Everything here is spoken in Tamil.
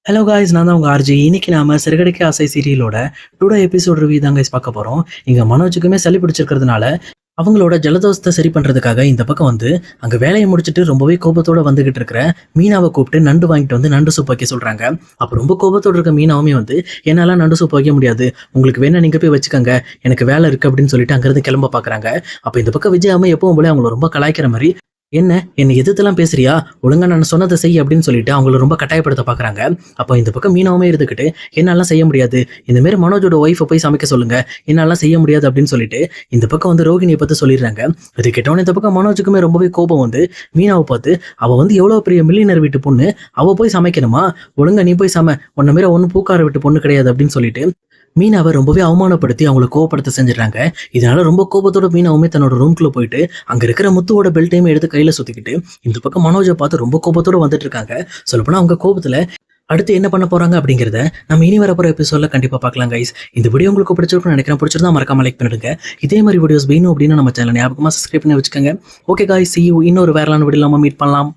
ஹலோ காய்ஸ், நான் தான் உங்கள் ஆர்ஜி. இன்னைக்கு நாம சிறகடிக்க ஆசை சீரியலோட டுடே எபிசோட் ரிவ்யூ தான் guys பார்க்க போகிறோம். இங்கே மனோஜுக்குமே சளி பிடிச்சிருக்கிறதுனால அவங்களோட ஜலதோஷத்தை சரி பண்ணுறதுக்காக இந்த பக்கம் வந்து அங்கே வேலையை முடிச்சுட்டு ரொம்பவே கோபத்தோடு வந்துகிட்டு இருக்கிற மீனாவை கூப்பிட்டு நண்டு வாங்கிட்டு வந்து நண்டு சூப் வைக்க சொல்கிறாங்க. அப்போ ரொம்ப கோபத்தோடு இருக்க மீனாவுமே வந்து என்னால் நண்டு சூப் வைக்க முடியாது, உங்களுக்கு வேணா நீங்கள் போய் வச்சுக்கோங்க, எனக்கு வேலை இருக்குது அப்படின்னு சொல்லிட்டு அங்கேருந்து கிளம்ப பார்க்குறாங்க. அப்போ இந்த பக்கம் விஜயாமே எப்பவும் போல அவங்கள ரொம்ப கலாய்க்கிற மாதிரி என்னை எதிர்த்துலாம் பேசுறியா, ஒழுங்கா நான் சொன்னதை செய் அப்படின்னு சொல்லிட்டு அவங்கள ரொம்ப கட்டாயப்படுத்த பார்க்குறாங்க. அப்போ இந்த பக்கம் மீனாவுமே இருந்துக்கிட்டு என்னாலாம் செய்ய முடியாது, இந்தமாரி மனோஜோட ஒய்ஃபை போய் சமைக்க சொல்லுங்க, என்னாலாம் செய்ய முடியாது அப்படின்னு சொல்லிட்டு இந்த பக்கம் வந்து ரோகிணியை பற்றி சொல்லிடுறாங்க. இது கேட்டவொன்னே இந்த பக்கம் மனோஜுக்குமே ரொம்பவே கோபம் வந்து மீனாவை பார்த்து, அவள் வந்து எவ்வளோ பெரிய மில்லியனர் வீட்டு பொண்ணு, அவள் போய் சமைக்கணுமா, ஒழுங்கா நீ போய் ஒன்ன மாரி ஒன்றும் பூக்கார வீட்டு பொண்ணு கிடையாது அப்படின்னு சொல்லிட்டு மீனாவை ரொம்பவே அவமானப்படுத்தி அவங்கள கோவப்படுத்த செஞ்சிடறாங்க. இதனால ரொம்ப கோபத்தோட மீனாவுமே தன்னோட ரூம்குள்ள போயிட்டு அங்க இருக்கிற முத்துவோட பெல்ட்டையுமே எடுத்து கையில சுத்திக்கிட்டு இந்த பக்கம் மனோஜை பார்த்து ரொம்ப கோபத்தோட வந்துட்டு இருக்காங்க. சொல்லப்போனா அவங்க கோபத்துல அடுத்து என்ன பண்ண போறாங்க அப்படிங்கிறத நம்ம இனி வரப்போற எபிசோட்ல கண்டிப்பா பார்க்கலாம் கைஸ். இந்த வீடியோ உங்களுக்கு பிடிச்சிருக்கும்னு நினைக்கிறேன். பிடிச்சிருந்தா மறக்காம லைக் பண்ணிடுங்க. இதே மாதிரி வீடியோஸ் வேணும் அப்படின்னு நம்ம சேனல் ஞாபகமா சப்ஸ்கிரைப் பண்ணி வச்சுக்கோங்க. Okay guys, see you. இன்னொரு வேறலான வீடியோ நம்ம மீட் பண்ணலாம்.